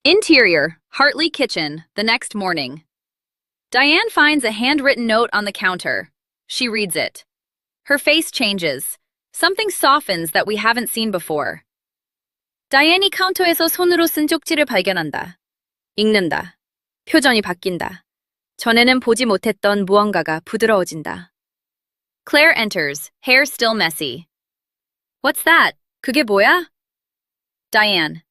Interior, Hartley kitchen, the next morning. Diane finds a handwritten note on the counter. She reads it. Her face changes. Something softens that we haven't seen before. 다이앤이 카운터에서 손으로 쓴 쪽지를 발견한다. 읽는다. 표정이 바뀐다. 전에는 보지 못했던 무언가가 부드러워진다. Claire enters, hair still messy. What's that? 그게 뭐야? Diane.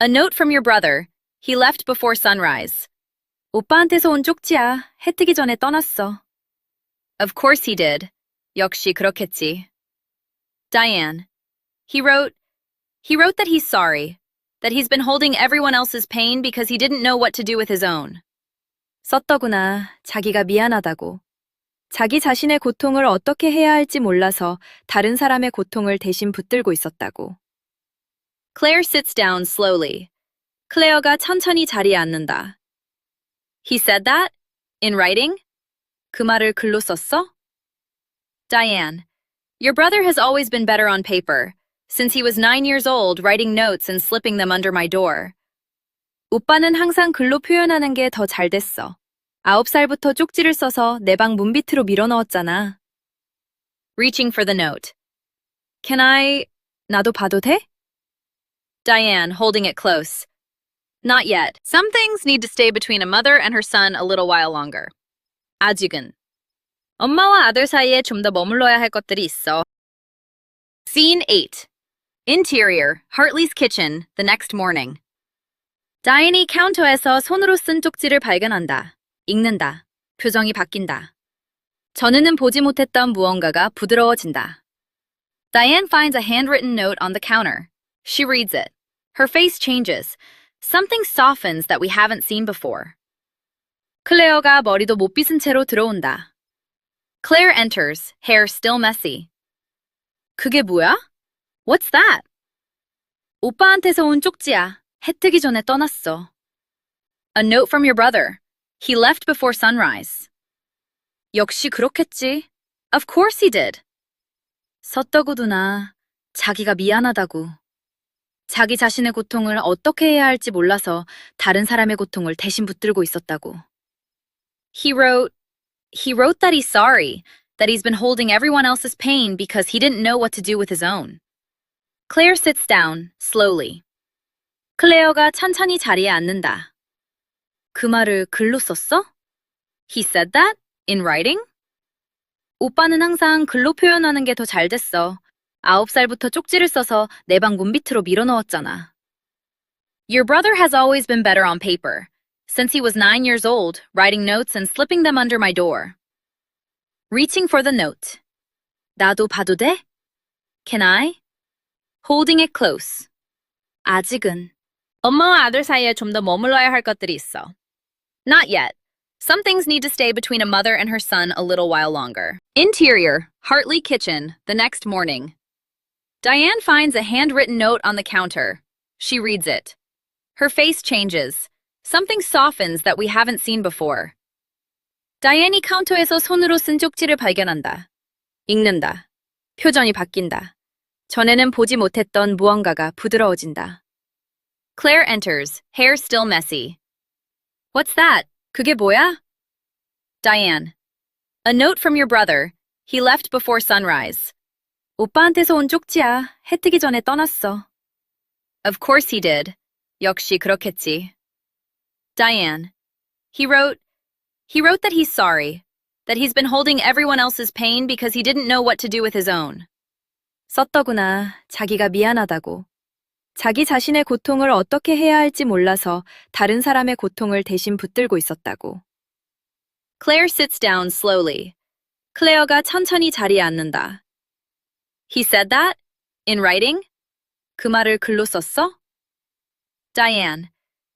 A note from your brother. He left before sunrise. 오빠한테서 온 쪽지야. 해 뜨기 전에 떠났어. Of course he did. 역시 그렇겠지. Diane. He wrote that he's sorry, that he's been holding everyone else's pain because he didn't know what to do with his own. 썼더구나. 자기가 미안하다고. 자기 자신의 고통을 어떻게 해야 할지 몰라서 다른 사람의 고통을 대신 붙들고 있었다고. Claire sits down slowly. 클레어가 천천히 자리에 앉는다. He said that? In writing? 그 말을 글로 썼어? Diane. Your brother has always been better on paper. Since he was 9 years old, writing notes and slipping them under my door. 오빠는 항상 글로 표현하는 게 더 잘 됐어. 9살부터 쪽지를 써서 내 방 문비트로 밀어넣었잖아. Reaching for the note. 나도 봐도 돼? Diane, holding it close. Not yet. Some things need to stay between a mother and her son a little while longer. 아직은. 엄마와 아들 사이에 좀 더 머물러야 할 것들이 있어. Scene 8. Interior, Hartley's kitchen, the next morning. 다인이 카운터에서 손으로 쓴 쪽지를 발견한다. 읽는다. 표정이 바뀐다. 전에는 보지 못했던 무언가가 부드러워진다. Diane finds a handwritten note on the counter. She reads it. Her face changes. Something softens that we haven't seen before. 클레어가 머리도 못 빗은 채로 들어온다. Claire enters, hair still messy. 그게 뭐야? What's that? 오빠한테서 온 쪽지야. 해 뜨기 전에 떠났어. A note from your brother. He left before sunrise. 역시 그렇겠지. Of course he did. 썼더구나. 자기가 미안하다고. 자기 자신의 고통을 어떻게 해야 할지 몰라서 다른 사람의 고통을 대신 붙들고 있었다고. He wrote that he's sorry, that he's been holding everyone else's pain because he didn't know what to do with his own. Claire sits down, slowly. 클레어가 천천히 자리에 앉는다. 그 말을 글로 썼어? He said that? In writing? 오빠는 항상 글로 표현하는 게 더 잘 됐어. 9살부터 쪽지를 써서 내 방 문비트로 밀어넣었잖아. Your brother has always been better on paper. Since he was 9 years old, writing notes and slipping them under my door. Reaching for the note. 나도 봐도 돼? Can I? Holding it close. 아직은. 엄마와 아들 사이에 좀 더 머물러야 할 것들이 있어. Not yet. Some things need to stay between a mother and her son a little while longer. Interior, Hartley kitchen, the next morning. Diane finds a handwritten note on the counter. She reads it. Her face changes. Something softens that we haven't seen before. 다이앤이 카운터에서 손으로 쓴 쪽지를 발견한다. 읽는다. 표정이 바뀐다. 전에는 보지 못했던 무언가가 부드러워진다. Claire enters, hair still messy. What's that? 그게 뭐야? Diane. A note from your brother. He left before sunrise. 오빠한테서 온 쪽지야. 해 뜨기 전에 떠났어. Of course he did. 역시 그렇겠지. Diane. He wrote that he's sorry, that he's been holding everyone else's pain because he didn't know what to do with his own. 썼더구나. 자기가 미안하다고. 자기 자신의 고통을 어떻게 해야 할지 몰라서 다른 사람의 고통을 대신 붙들고 있었다고. Claire sits down slowly. 클레어가 천천히 자리에 앉는다. He said that? In writing? 그 말을 글로 썼어? Diane.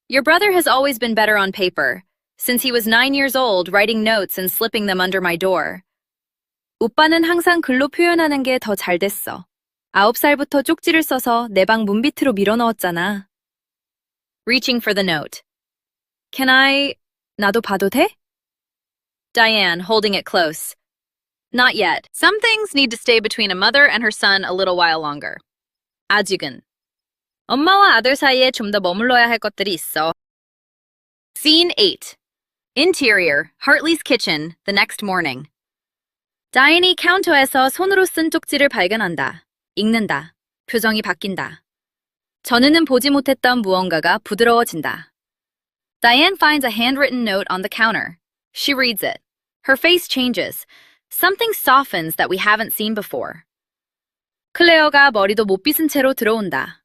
Your brother has always been better on paper. Since he was 9 years old, writing notes and slipping them under my door. 오빠는 항상 글로 표현하는 게 더 잘 됐어. 9살부터 쪽지를 써서 내 방 문비트로 밀어넣었잖아. Reaching for the note. 나도 봐도 돼? Diane, holding it close. Not yet. Some things need to stay between a mother and her son a little while longer. 아직은. 엄마와 아들 사이에 좀 더 머물러야 할 것들이 있어. Scene 8. Interior, Hartley's kitchen, the next morning. 다인이 카운터에서 손으로 쓴 쪽지를 발견한다. 읽는다. 표정이 바뀐다. 전에는 보지 못했던 무언가가 부드러워진다. Diane finds a handwritten note on the counter. She reads it. Her face changes. Something softens that we haven't seen before. 클레어가 머리도 못 빗은 채로 들어온다.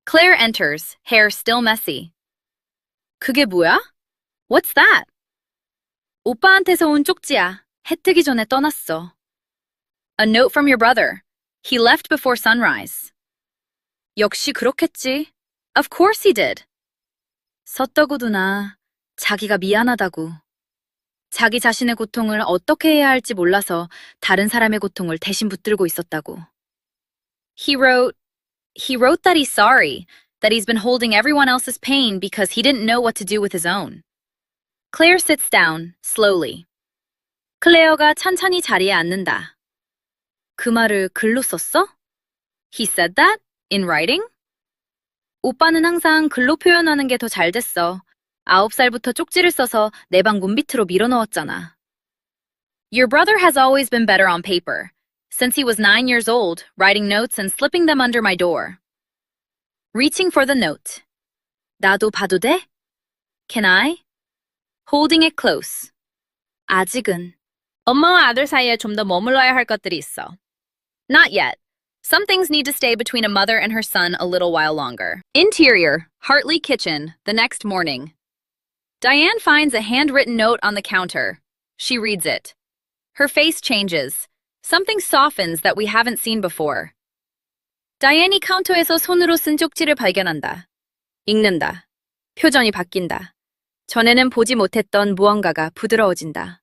Claire enters, hair still messy. 그게 뭐야? What's that? 오빠한테서 온 쪽지야. 해 뜨기 전에 떠났어. A note from your brother. He left before sunrise. 역시 그렇겠지. Of course he did. 서떡우두나 자기가 미안하다고. 자기 자신의 고통을 어떻게 해야 할지 몰라서 다른 사람의 고통을 대신 붙들고 있었다고. He wrote that he's sorry, that he's been holding everyone else's pain because he didn't know what to do with his own. Claire sits down, slowly. 클레어가 천천히 자리에 앉는다. 그 말을 글로 썼어? He said that? In writing? 오빠는 항상 글로 표현하는 게 더 잘 됐어. 9살부터 쪽지를 써서 내 방 문비트로 밀어넣었잖아. Your brother has always been better on paper. Since he was 9 years old, writing notes and slipping them under my door. Reaching for the note. 나도 봐도 돼? Can I? Holding it close. 아직은. 엄마와 아들 사이에 좀 더 머물러야 할 것들이 있어. Not yet. Some things need to stay between a mother and her son a little while longer. Interior, Hartley kitchen, the next morning. Diane finds a handwritten note on the counter. She reads it. Her face changes. Something softens that we haven't seen before. 다이앤이 카운터에서 손으로 쓴 쪽지를 발견한다. 읽는다. 표정이 바뀐다. 전에는 보지 못했던 무언가가 부드러워진다.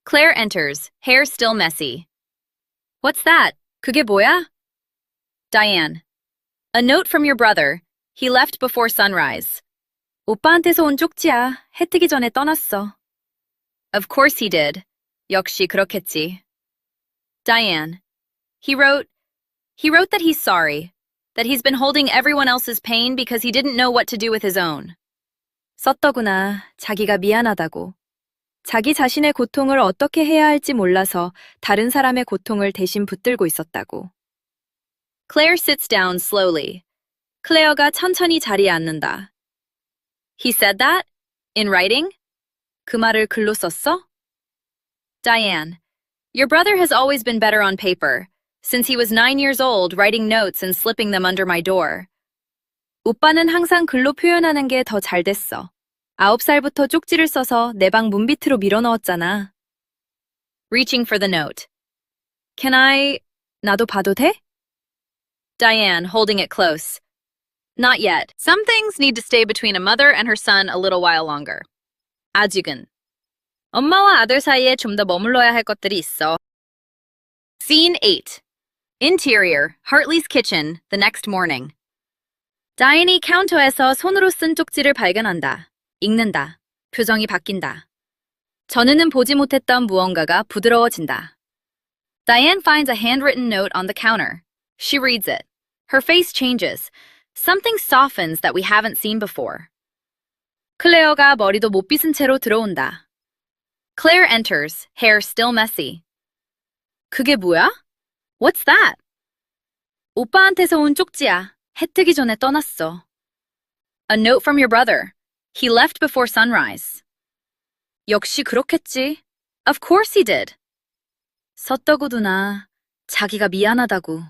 Claire enters, hair still messy. What's that? 그게 뭐야? Diane. A note from your brother. He left before sunrise. 오빠한테서 온 쪽지야. 해 뜨기 전에 떠났어. Of course he did. 역시 그렇겠지. Diane. He wrote that he's sorry, that he's been holding everyone else's pain because he didn't know what to do with his own. 썼더구나. 자기가 미안하다고. 자기 자신의 고통을 어떻게 해야 할지 몰라서 다른 사람의 고통을 대신 붙들고 있었다고. Claire sits down slowly. 클레어가 천천히 자리에 앉는다. He said that? In writing? 그 말을 글로 썼어? Diane. Your brother has always been better on paper. Since he was 9 years old, writing notes and slipping them under my door. 오빠는 항상 글로 표현하는 게 더 잘 됐어. 9살부터 쪽지를 써서 내 방 문비트로 밀어넣었잖아. Reaching for the note. Can I... 나도 봐도 돼? Diane, holding it close. Not yet. Some things need to stay between a mother and her son a little while longer. 아직은. 엄마와 아들 사이에 좀 더 머물러야 할 것들이 있어. Scene 8. Interior, Hartley's kitchen, the next morning. 다인이 카운터에서 손으로 쓴 쪽지를 발견한다. 읽는다. 표정이 바뀐다. 전에는 보지 못했던 무언가가 부드러워진다. Diane finds a handwritten note on the counter. She reads it. Her face changes. Something softens that we haven't seen before. 클레어가 머리도 못 빗은 채로 들어온다. Claire enters, hair still messy. 그게 뭐야? What's that? 오빠한테서 온 쪽지야. 해 뜨기 전에 떠났어. A note from your brother. He left before sunrise. 역시 그렇겠지. Of course he did. 서떡우두나 자기가 미안하다고.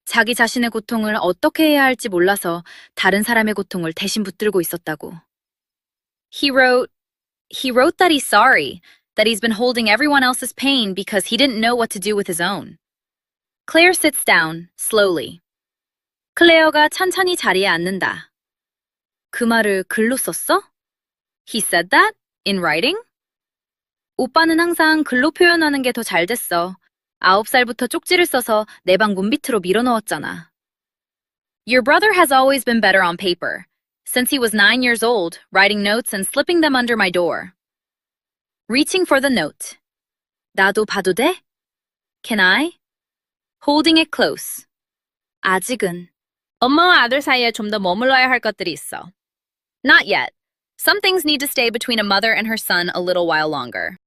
자기 자신의 고통을 어떻게 해야 할지 몰라서 다른 사람의 고통을 대신 붙들고 있었다고. He wrote that he's sorry, that he's been holding everyone else's pain because he didn't know what to do with his own. Claire sits down, slowly. 클레어가 천천히 자리에 앉는다. 그 말을 글로 썼어? He said that? In writing? 오빠는 항상 글로 표현하는 게 더 잘 됐어. 9살부터 쪽지를 써서 내 방 문비트로 밀어넣었잖아. Your brother has always been better on paper. Since he was 9 years old, writing notes and slipping them under my door. Reaching for the note. 나도 봐도 돼? Can I? Holding it close. 아직은. 엄마와 아들 사이에 좀 더 머물러야 할 것들이 있어. Not yet. Some things need to stay between a mother and her son a little while longer.